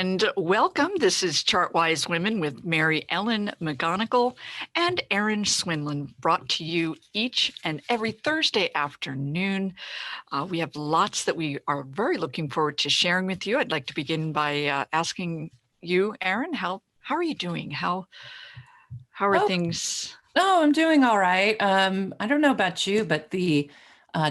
And welcome. This is Chartwise Women with Ellen McGonagle and Erin Swenlin, brought to you each and every Thursday afternoon. We have lots that we are very looking forward to sharing with you. I'd like to begin by asking you, Erin, how are you doing? How are things? Oh, I'm doing all right. I don't know about you, but the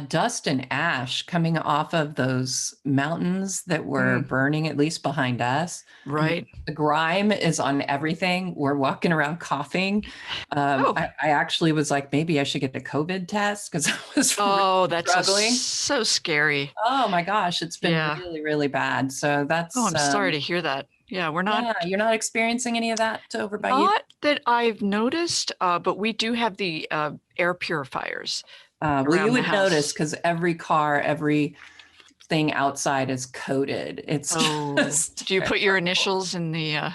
dust and ash coming off of those mountains that were burning, at least behind us. Right. The grime is on everything. We're walking around coughing. I actually was like, maybe I should get a COVID test because I was really that's struggling. So scary. Oh my gosh, it's been really, really bad. So that's. I'm sorry to hear that. Yeah, we're not. Yeah, you're not experiencing any of that over by you? Not that I've noticed, but we do have the air purifiers. Well, you would notice because every car, everything outside is coated. It's just do you put your initials in the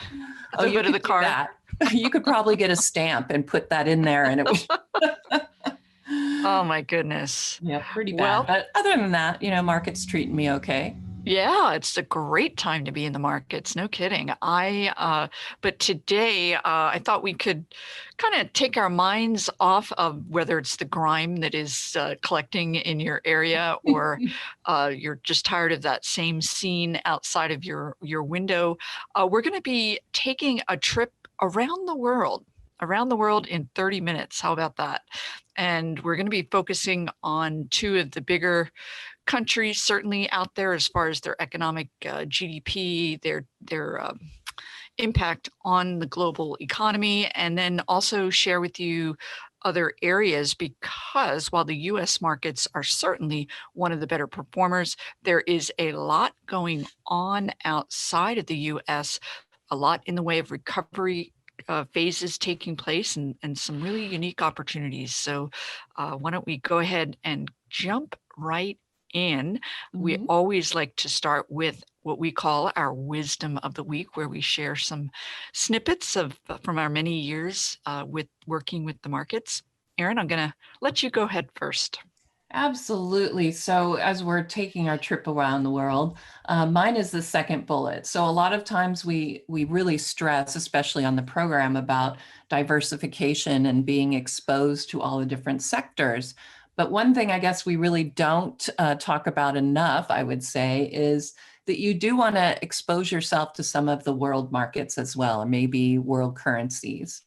hood of the car? You could probably get a stamp and put that in there, and it would. Oh my goodness. Yeah, pretty bad. Well, but other than that, market's treating me okay. Yeah, it's a great time to be in the markets. No kidding. But today I thought we could kind of take our minds off of whether it's the grime that is collecting in your area or you're just tired of that same scene outside of your window. We're going to be taking a trip around the world in 30 minutes. How about that? And we're going to be focusing on two of the bigger countries certainly out there as far as their economic GDP, their impact on the global economy, and then also share with you other areas, because while the US markets are certainly one of the better performers, there is a lot going on outside of the US, a lot in the way of recovery phases taking place and some really unique opportunities. So why don't we go ahead and jump right in. We always like to start with what we call our wisdom of the week, where we share some snippets from our many years with working with the markets. Erin, I'm going to let you go ahead first. Absolutely. So as we're taking our trip around the world, mine is the second bullet. So a lot of times we really stress, especially on the program, about diversification and being exposed to all the different sectors. But one thing I guess we really don't talk about enough, I would say, is that you do want to expose yourself to some of the world markets as well, and maybe world currencies,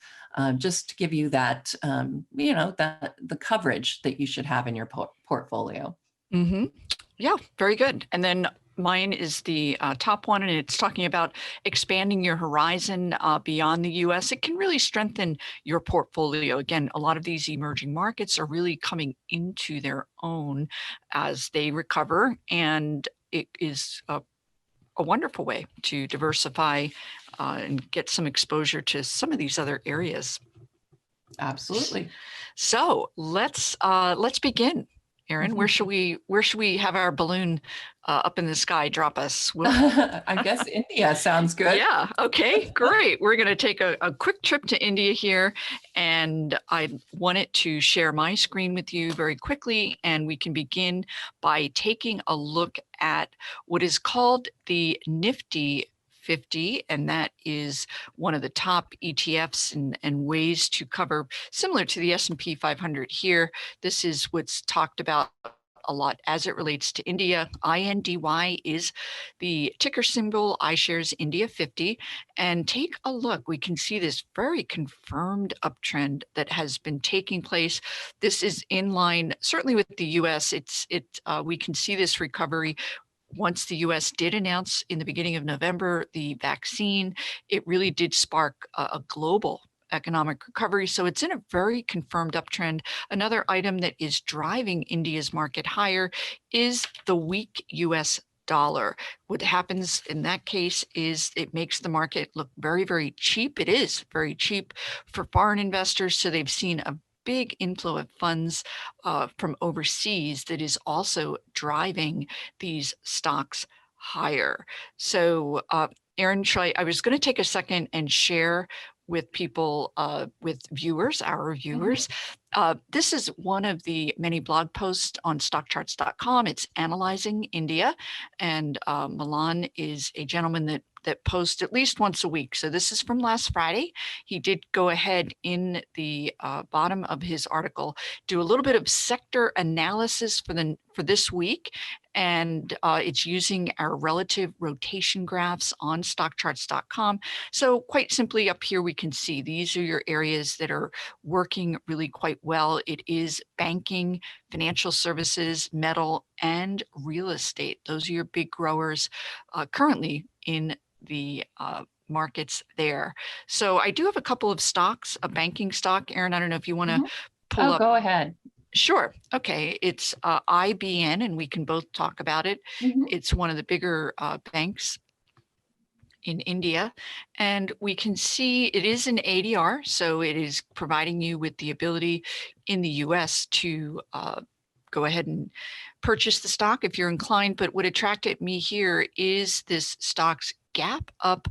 just to give you that, the coverage that you should have in your portfolio. Yeah, very good. And then mine is the top one, and it's talking about expanding your horizon beyond the US. It can really strengthen your portfolio. Again, a lot of these emerging markets are really coming into their own as they recover, and it is a wonderful way to diversify and get some exposure to some of these other areas. Absolutely. So let's begin. Erin, where should we have our balloon up in the sky drop us? I guess India sounds good. Yeah. Okay, great. We're going to take a quick trip to India here, and I wanted to share my screen with you very quickly, and we can begin by taking a look at what is called the Nifty 50, and that is one of the top ETFs and ways to cover, similar to the S&P 500 here. This is what's talked about a lot as it relates to India. INDY is the ticker symbol, iShares India 50. And take a look. We can see this very confirmed uptrend that has been taking place. This is in line, certainly with the US. We can see this recovery. Once the US did announce in the beginning of November the vaccine, it really did spark a global economic recovery. So it's in a very confirmed uptrend. Another item that is driving India's market higher is the weak US dollar. What happens in that case is it makes the market look very, very cheap. It is very cheap for foreign investors. So they've seen a big inflow of funds from overseas that is also driving these stocks higher. So Erin, I was going to take a second and share with people, with viewers, our viewers. This is one of the many blog posts on StockCharts.com. It's analyzing India, and Milan is a gentleman that that posts at least once a week. So this is from last Friday. He did go ahead in the bottom of his article, do a little bit of sector analysis for this week. And it's using our relative rotation graphs on StockCharts.com. So quite simply up here, we can see these are your areas that are working really quite well. It is banking, financial services, metal, and real estate. Those are your big growers currently in the markets there. So I do have a couple of stocks, a banking stock. Erin, I don't know if you want to pull up. Go ahead. Sure. Okay. It's IBN, and we can both talk about it. It's one of the bigger banks in India, and we can see it is an ADR, so it is providing you with the ability in the US to go ahead and purchase the stock if you're inclined. But what attracted me here is this stock's gap up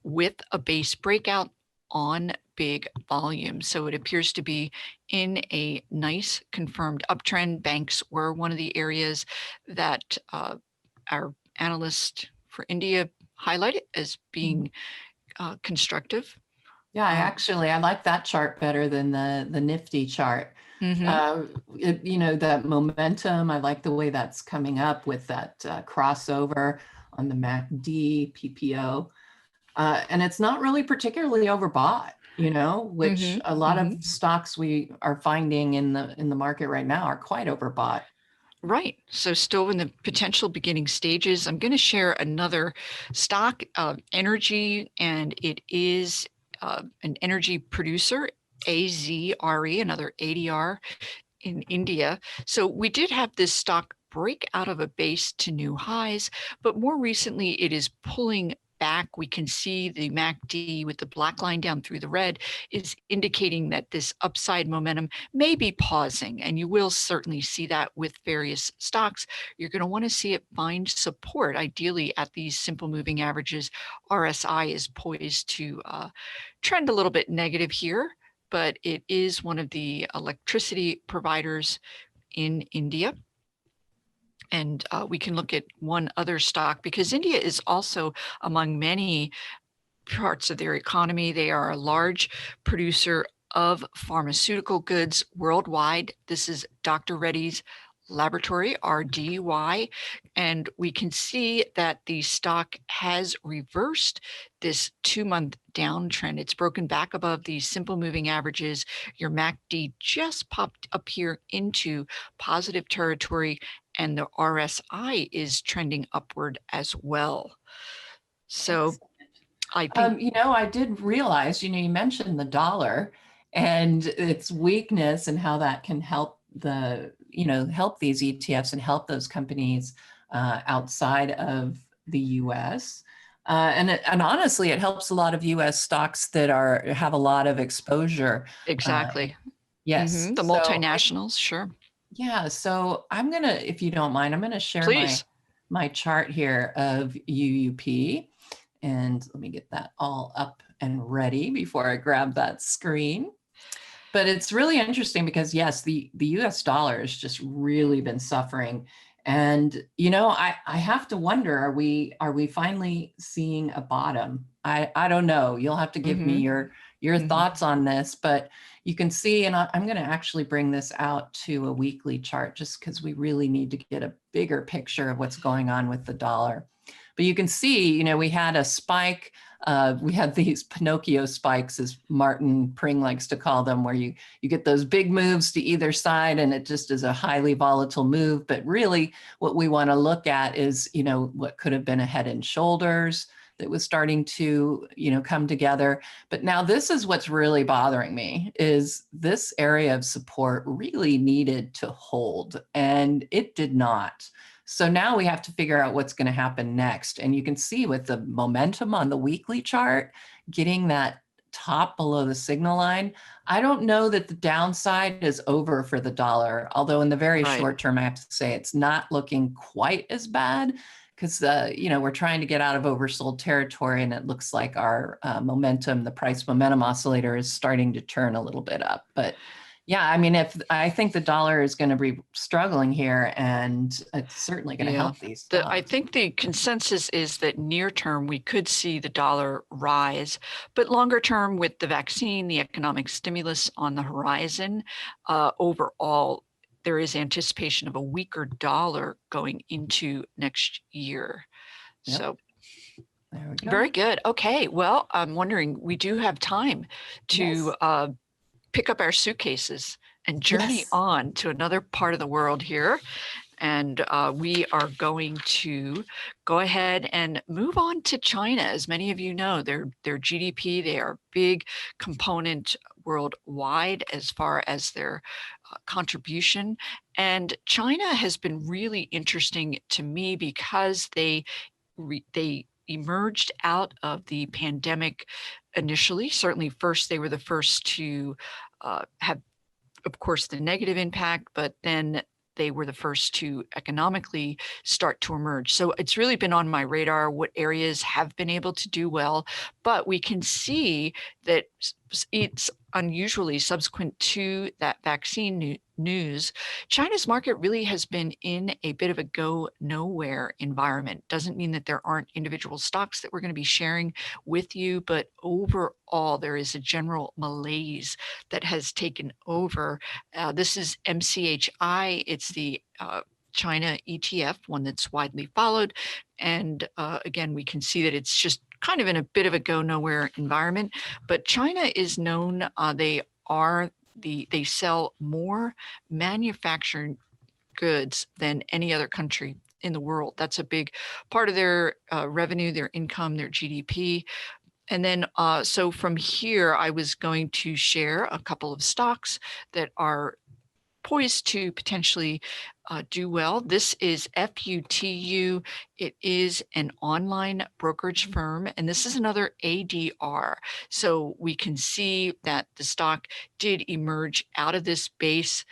with a base breakout on big volume. So it appears to be in a nice confirmed uptrend. Banks were one of the areas that our analyst for India highlighted as being constructive. Yeah, I like that chart better than the Nifty chart. That momentum, I like the way that's coming up with that crossover on the MACD, PPO. And it's not really particularly overbought, which a lot of stocks we are finding in the market right now are quite overbought. Right. So still in the potential beginning stages. I'm going to share another stock, energy, and it is an energy producer, AZRE, another ADR in India. So we did have this stock break out of a base to new highs, but more recently it is pulling back. We can see the MACD with the black line down through the red is indicating that this upside momentum may be pausing, and you will certainly see that with various stocks. You're going to want to see it find support, ideally at these simple moving averages. RSI is poised to trend a little bit negative here, but it is one of the electricity providers in India. And we can look at one other stock, because India is also among many parts of their economy. They are a large producer of pharmaceutical goods worldwide. This is Dr. Reddy's Laboratory, RDY, and we can see that the stock has reversed this 2-month downtrend. It's broken back above these simple moving averages. Your MACD just popped up here into positive territory, and the RSI is trending upward as well. So I think, I did realize, you mentioned the dollar and its weakness and how that can help help these ETFs and help those companies outside of the US. And honestly, it helps a lot of US stocks that have a lot of exposure. Exactly. Yes. The multinationals, sure. Yeah. So I'm going to, if you don't mind, I'm going to share my chart here of UUP. And let me get that all up and ready before I grab that screen. But it's really interesting because, yes, the US dollar has just really been suffering. And, I have to wonder, are we finally seeing a bottom? I don't know. You'll have to give me your thoughts on this, but you can see, and I'm going to actually bring this out to a weekly chart just because we really need to get a bigger picture of what's going on with the dollar. But you can see, we had a spike. We had these Pinocchio spikes, as Martin Pring likes to call them, where you get those big moves to either side, and it just is a highly volatile move. But really, what we want to look at is, what could have been a head and shoulders that was starting to, come together. But now this is what's really bothering me, is this area of support really needed to hold, and it did not. So now we have to figure out what's going to happen next. And you can see with the momentum on the weekly chart, getting that top below the signal line, I don't know that the downside is over for the dollar. Although in the very short term, I have to say it's not looking quite as bad, because we're trying to get out of oversold territory, and it looks like our momentum, the price momentum oscillator, is starting to turn a little bit up. But Yeah, I mean, if I think the dollar is going to be struggling here, and it's certainly going to Yeah. help these I stocks. think the consensus is that near term, we could see the dollar rise, but longer term with the vaccine, the economic stimulus on the horizon, overall, there is anticipation of a weaker dollar going into next year. Yep. So There we go. very good. Okay. Well, I'm wondering, we do have time to pick up our suitcases and journey on to another part of the world here. And we are going to go ahead and move on to China. As many of you know, their GDP, they are a big component worldwide as far as their contribution. And China has been really interesting to me because they emerged out of the pandemic initially. Certainly, first they were the first to have, of course, the negative impact, but then they were the first to economically start to emerge. So it's really been on my radar what areas have been able to do well, but we can see that it's unusually subsequent to that vaccine news, China's market really has been in a bit of a go nowhere environment. Doesn't mean that there aren't individual stocks that we're going to be sharing with you, but overall, there is a general malaise that has taken over. This is MCHI. It's the China ETF, one that's widely followed. And again, we can see that it's just kind of in a bit of a go nowhere environment. But China is known, they sell more manufactured goods than any other country in the world. That's a big part of their revenue, their income, their GDP. And then, so from here, I was going to share a couple of stocks that are poised to potentially do well. This is FUTU. It is an online brokerage firm, and this is another ADR. So we can see that the stock did emerge out of this base,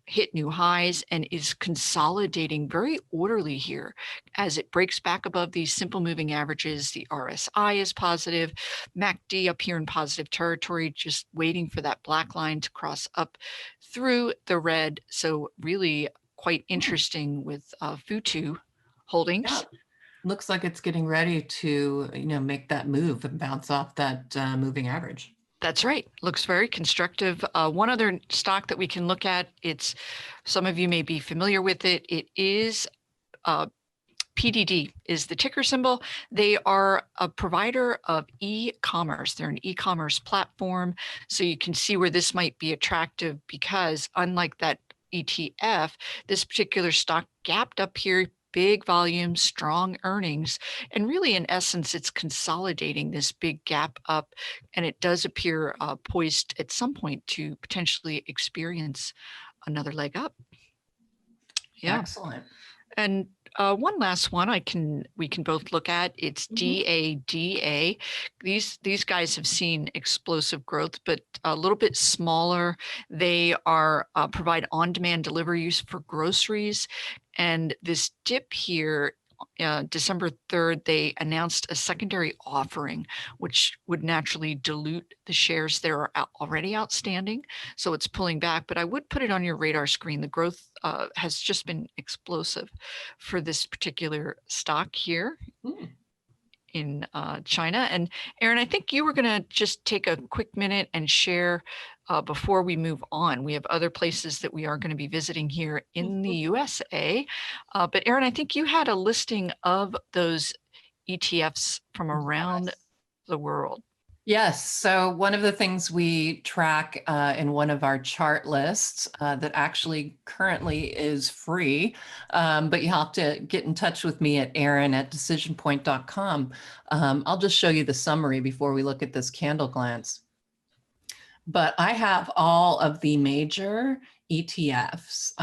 hit new highs, and is consolidating very orderly here as it breaks back above these simple moving averages. The RSI is positive, MACD up here in positive territory, just waiting for that black line to cross up through the red. So really quite interesting with FUTU holdings. Yeah. Looks like it's getting ready to, make that move and bounce off that moving average. That's right. Looks very constructive. One other stock that we can look at, some of you may be familiar with it. It is PDD is the ticker symbol. They are a provider of e-commerce. They're an e-commerce platform. So you can see where this might be attractive because unlike that ETF, this particular stock gapped up here, big volume, strong earnings, and really in essence, it's consolidating this big gap up, and it does appear poised at some point to potentially experience another leg up. Yeah. Excellent. And one last one we can both look at. It's DADA. These guys have seen explosive growth, but a little bit smaller. They are provide on-demand deliveries for groceries, and this dip here. December 3rd, they announced a secondary offering, which would naturally dilute the shares that are already outstanding. So it's pulling back, but I would put it on your radar screen. The growth has just been explosive for this particular stock here in China. And Erin, I think you were going to just take a quick minute and share before we move on. We have other places that we are going to be visiting here in the USA. But Erin, I think you had a listing of those ETFs from around the world. Yes. So one of the things we track in one of our chart lists that actually currently is free, but you have to get in touch with me at Erin@decisionpoint.com. I'll just show you the summary before we look at this candle glance. But I have all of the major ETFs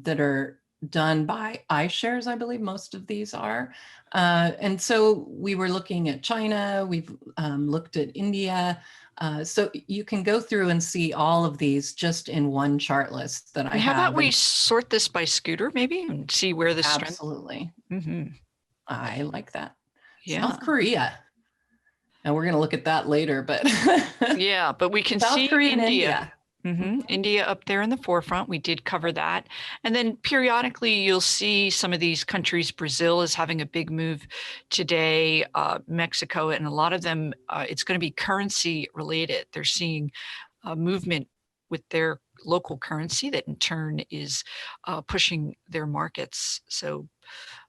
that are done by iShares, I believe most of these are. And so we were looking at China, we've looked at India. So you can go through and see all of these just in one chart list that I have. How about we sort this by scooter maybe and see where the strength? Absolutely. Mm-hmm. I like that. Yeah. South Korea. And we're going to look at that later, but yeah, but we can South see Korea and India. India up there in the forefront. We did cover that. And then periodically you'll see some of these countries. Brazil is having a big move today, Mexico, and a lot of them, it's going to be currency related. They're seeing movement with their local currency that in turn is pushing their markets. So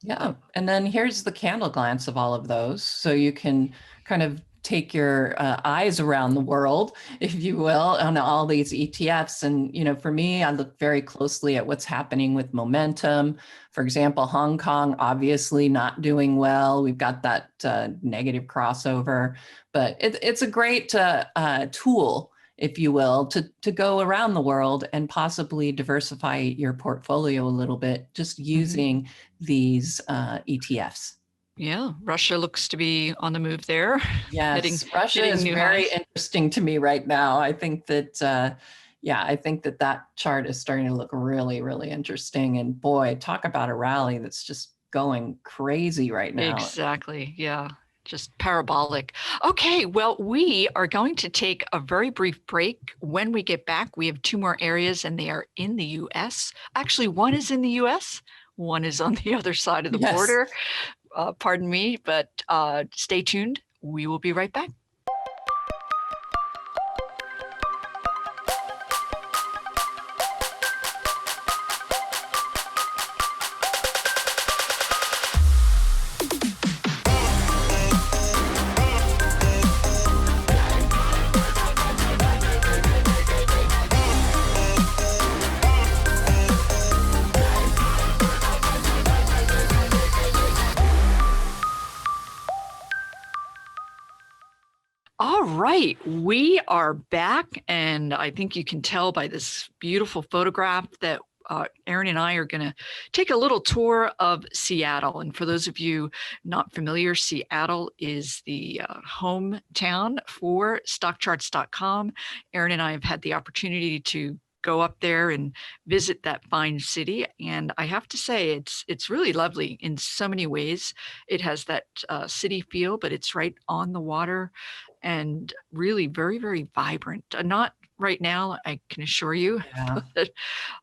yeah. And then here's the candle glance of all of those. So you can kind of take your eyes around the world, if you will, on all these ETFs. And, for me, I look very closely at what's happening with momentum. For example, Hong Kong, obviously not doing well. We've got that negative crossover, but it's a great tool, if you will, to go around the world and possibly diversify your portfolio a little bit, just using these ETFs. Yeah, Russia looks to be on the move there. Yes, Russia is very interesting to me right now. I think that, I think that chart is starting to look really, really interesting. And boy, talk about a rally that's just going crazy right now. Exactly. Yeah. Just parabolic. Okay, well, we are going to take a very brief break. When we get back, we have two more areas and they are in the US. Actually, one is in the US, one is on the other side of the border. Pardon me, but stay tuned. We will be right back. All right, we are back, and I think you can tell by this beautiful photograph that Erin and I are going to take a little tour of Seattle. And for those of you not familiar, Seattle is the hometown for StockCharts.com. Erin and I have had the opportunity to go up there and visit that fine city. And I have to say, it's really lovely in so many ways. It has that city feel, but it's right on the water and really very, very vibrant. Not right now, I can assure you. Yeah, but,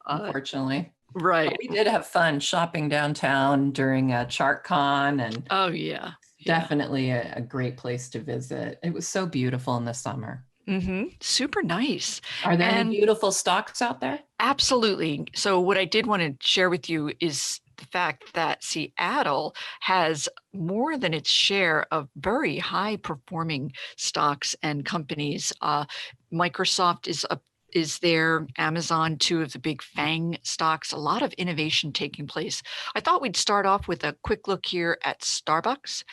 unfortunately. Right. But we did have fun shopping downtown during ChartCon, and oh yeah, definitely a great place to visit. It was so beautiful in the summer. Super nice. Are there any beautiful stocks out there? Absolutely. So what I did want to share with you is the fact that Seattle has more than its share of very high performing stocks and companies. Microsoft is there, Amazon, two of the big FANG stocks, a lot of innovation taking place. I thought we'd start off with a quick look here at Starbucks.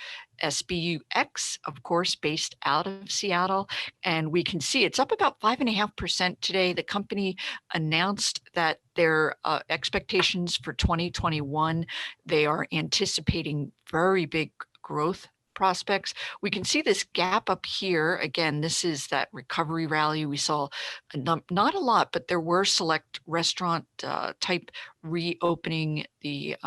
SBUX, of course, based out of Seattle. And we can see it's up about 5.5% today. The company announced that their expectations for 2021, they are anticipating very big growth prospects. We can see this gap up here. Again, this is that recovery rally. We saw not a lot, but there were select restaurant type reopening, the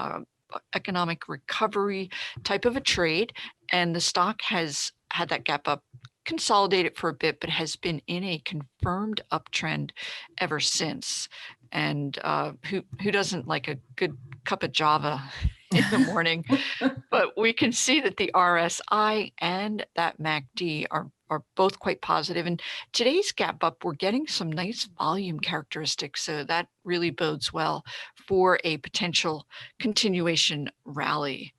economic recovery type of a trade. And the stock has had that gap up, consolidated for a bit, but has been in a confirmed uptrend ever since. And who doesn't like a good cup of Java in the morning? But we can see that the RSI and that MACD are both quite positive. And today's gap up, we're getting some nice volume characteristics. So that really bodes well for a potential continuation rally.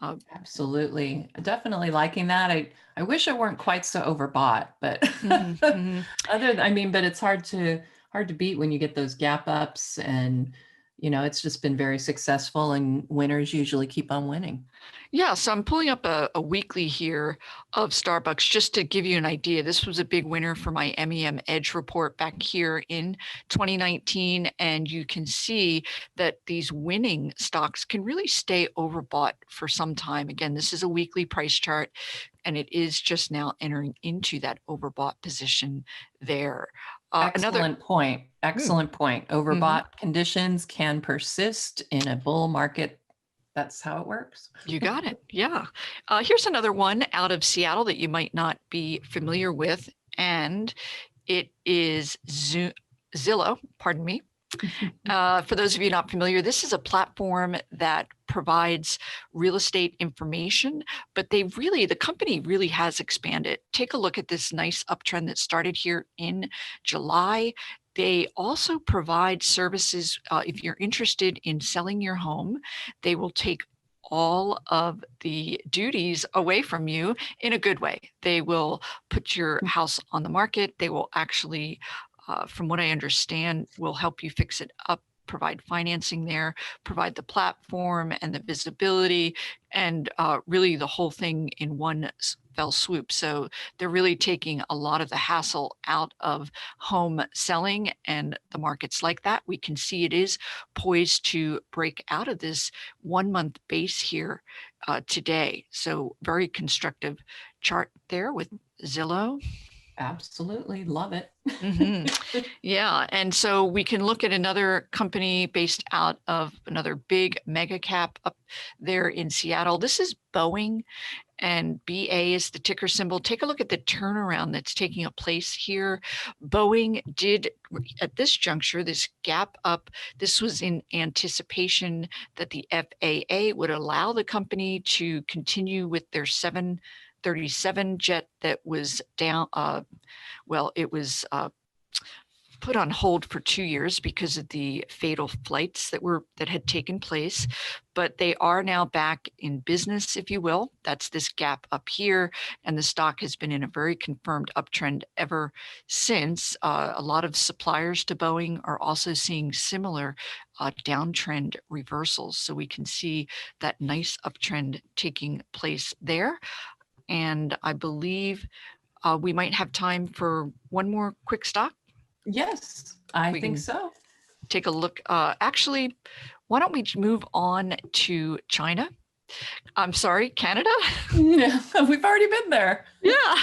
Absolutely. Definitely liking that. I wish it weren't quite so overbought, but but it's hard to beat when you get those gap ups, and it's just been very successful, and winners usually keep on winning. Yeah, so I'm pulling up a weekly here of Starbucks just to give you an idea. This was a big winner for my MEM Edge report back here in 2019. And you can see that these winning stocks can really stay overbought for some time. Again, this is a weekly price chart, and it is just now entering into that overbought position there. Excellent point. Excellent point. Overbought conditions can persist in a bull market. That's how it works. You got it. Yeah. Here's another one out of Seattle that you might not be familiar with, and it is Zillow, pardon me. For those of you not familiar, this is a platform that provides real estate information, but the company really has expanded. Take a look at this nice uptrend that started here in July. They also provide services. If you're interested in selling your home, they will take all of the duties away from you in a good way. They will put your house on the market. They will actually, from what I understand, will help you fix it up, provide financing there, provide the platform and the visibility, and really the whole thing in one fell swoop. So they're really taking a lot of the hassle out of home selling, and the markets like that. We can see it is poised to break out of this 1 month base here today. So very constructive chart there with Zillow. Absolutely. Love it. Yeah. And so we can look at another company based out of another big mega cap up there in Seattle. This is Boeing, and BA is the ticker symbol. Take a look at the turnaround that's taking place here. Boeing did, at this juncture, this gap up. This was in anticipation that the FAA would allow the company to continue with their 737 jet that was down. It was put on hold for 2 years because of the fatal flights that had taken place, but they are now back in business, if you will. That's this gap up here, and the stock has been in a very confirmed uptrend ever since. A lot of suppliers to Boeing are also seeing similar downtrend reversals, so we can see that nice uptrend taking place there. And I believe we might have time for one more quick stock. Yes, I think so. Take a look. Actually, why don't we move on to China? I'm sorry, Canada? Yeah, we've already been there. Yeah.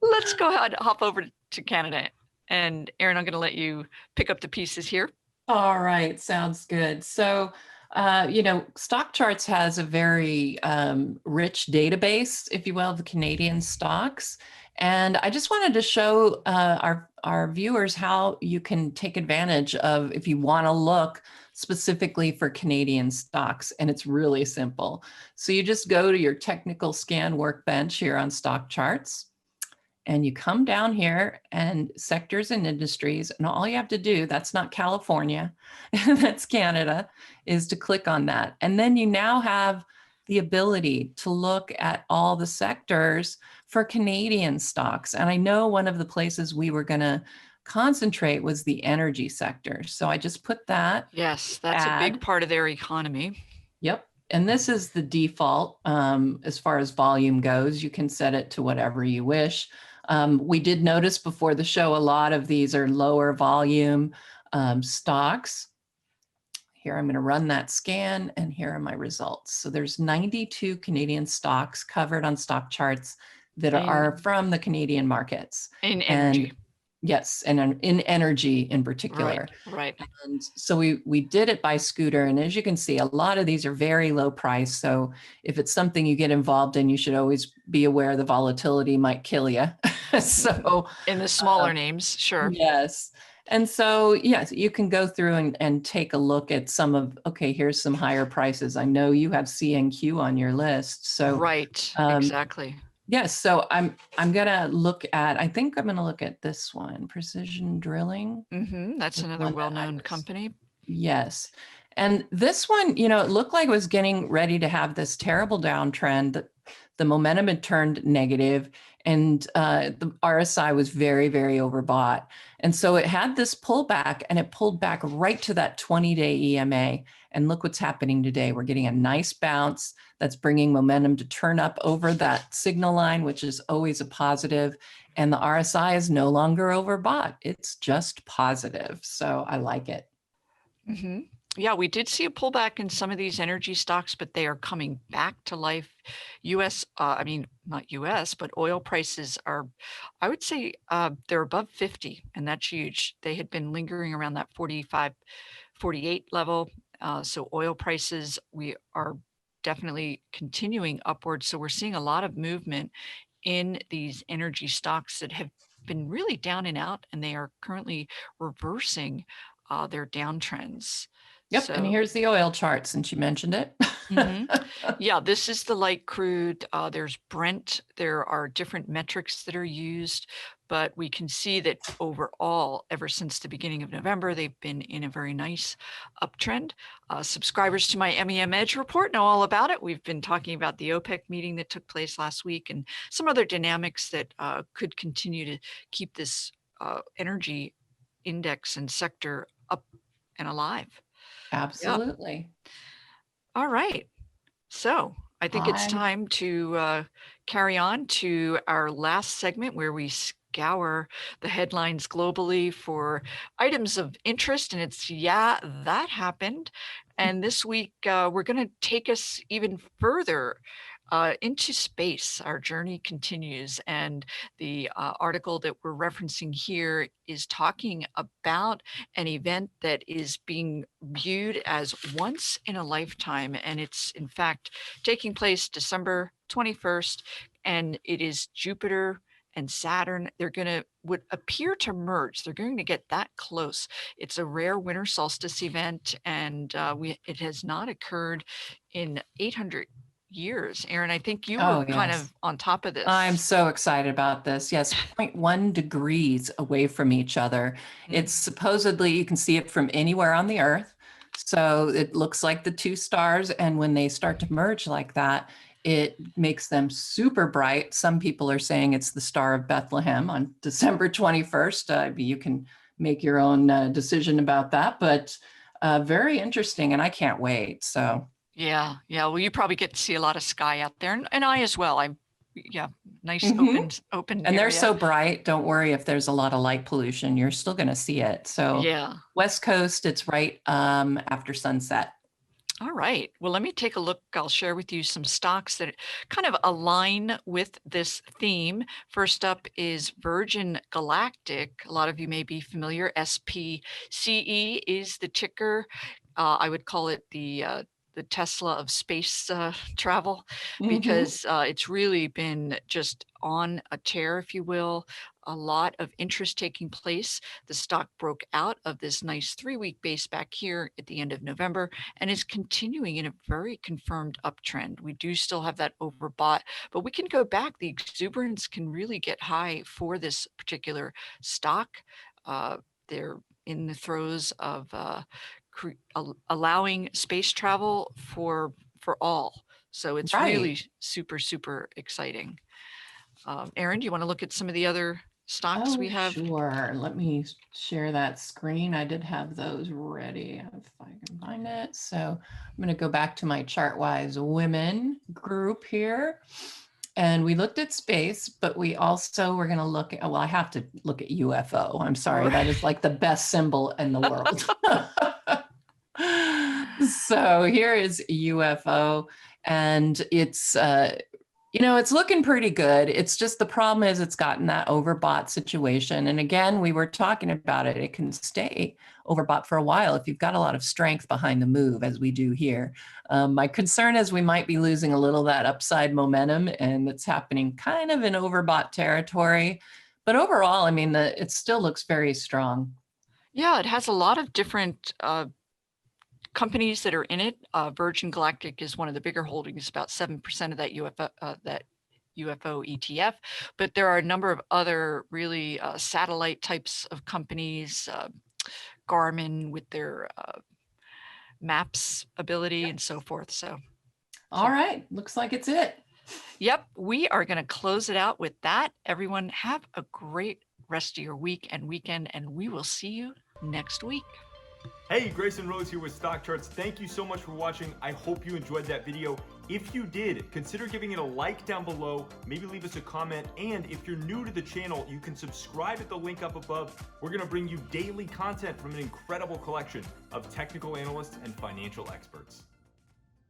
Let's go ahead, hop over to Canada. And Erin, I'm going to let you pick up the pieces here. All right, sounds good. So, StockCharts has a very rich database, if you will, of Canadian stocks. And I just wanted to show our viewers how you can take advantage of, if you want to look specifically for Canadian stocks. And it's really simple. So you just go to your technical scan workbench here on StockCharts. And you come down here and sectors and industries, and all you have to do, that's not California, that's Canada, is to click on that. And then you now have the ability to look at all the sectors for Canadian stocks. And I know one of the places we were going to concentrate was the energy sector. So I just put that. Yes, that's a big part of their economy. Yep. And this is the default as far as volume goes. You can set it to whatever you wish. We did notice before the show, a lot of these are lower volume stocks. Here, I'm going to run that scan, and here are my results. So there's 92 Canadian stocks covered on StockCharts that are from the Canadian markets. In energy. And yes, and in energy in particular. Right. And so we did it by scooter. And as you can see, a lot of these are very low price. So if it's something you get involved in, you should always be aware the volatility might kill you. So in the smaller names, sure. Yes. And so, yes, you can go through and take a look at some of, okay, here's some higher prices. I know you have CNQ on your list. So right, exactly. Yes, so I'm gonna look at, I think I'm gonna look at this one, Precision Drilling. That's another well-known company. Yes, and this one, it looked like it was getting ready to have this terrible downtrend. The momentum had turned negative, and the RSI was very, very overbought. And so it had this pullback, and it pulled back right to that 20-day EMA. And look what's happening today. We're getting a nice bounce that's bringing momentum to turn up over that signal line, which is always a positive. And the RSI is no longer overbought. It's just positive. So I like it. Yeah, we did see a pullback in some of these energy stocks, but they are coming back to life. Not US, but oil prices are, I would say they're above 50, and that's huge. They had been lingering around that 45, 48 level. So oil prices, we are definitely continuing upwards. So we're seeing a lot of movement in these energy stocks that have been really down and out, and they are currently reversing their downtrends. Yep. And So, here's the oil chart since you mentioned it. yeah, this is the light crude. There's Brent. There are different metrics that are used, but we can see that overall, ever since the beginning of November, they've been in a very nice uptrend. Subscribers to my MEM Edge report know all about it. We've been talking about the OPEC meeting that took place last week and some other dynamics that could continue to keep this energy index and sector up and alive. Absolutely. Yep. All right. So I think it's time to carry on to our last segment where we scour the headlines globally for items of interest. And it's, yeah, that happened. And this week, we're going to take us even further into space. Our journey continues. And the article that we're referencing here is talking about an event that is being viewed as once in a lifetime. And it's in fact taking place December 21st. And it is Jupiter and Saturn. They're going to would appear to merge. They're going to get that close. It's a rare winter solstice event, and it has not occurred in 800 years. Erin, I think you were kind of on top of this. I'm so excited about this. Yes, 0.1 degrees away from each other. It's supposedly, you can see it from anywhere on the Earth. So it looks like the two stars. And when they start to merge like that, it makes them super bright. Some people are saying it's the Star of Bethlehem on December 21st. You can make your own decision about that, but very interesting. And I can't wait. So. Yeah. Well, you probably get to see a lot of sky out there, and I as well. Nice open. And they're so bright. Don't worry if there's a lot of light pollution. You're still going to see it. So yeah, West Coast, it's right after sunset. All right. Well, let me take a look. I'll share with you some stocks that kind of align with this theme. First up is Virgin Galactic. A lot of you may be familiar. SPCE is the ticker. I would call it the Tesla of space travel, because it's really been just on a tear, if you will. A lot of interest taking place. The stock broke out of this nice 3-week base back here at the end of November and is continuing in a very confirmed uptrend. We do still have that overbought, but we can go back. The exuberance can really get high for this particular stock. They're in the throes of allowing space travel for all. So it's really super, super exciting. Erin, do you want to look at some of the other stocks we have? Sure. Let me share that screen. I did have those ready if I can find it. So I'm going to go back to my Chartwise women group here. And we looked at space, but we also were going to look at, well, I have to look at UFO. I'm sorry. That is like the best symbol in the world. So here is UFO, and it's, it's looking pretty good. It's just the problem is it's gotten that overbought situation. And again, we were talking about it. It can stay overbought for a while if you've got a lot of strength behind the move, as we do here. My concern is we might be losing a little of that upside momentum, and it's happening kind of in overbought territory. But overall, I mean, it still looks very strong. Yeah, it has a lot of different companies that are in it. Virgin Galactic is one of the bigger holdings, about 7% of that UFO ETF. But there are a number of other really satellite types of companies, Garmin with their maps ability and so forth. So, all right, looks like it's it. Yep, we are going to close it out with that. Everyone have a great rest of your week and weekend, and we will see you next week. Hey, Grayson Rose here with StockCharts. Thank you so much for watching. I hope you enjoyed that video. If you did, consider giving it a like down below, maybe leave us a comment, and if you're new to the channel, you can subscribe at the link up above. We're going to bring you daily content from an incredible collection of technical analysts and financial experts.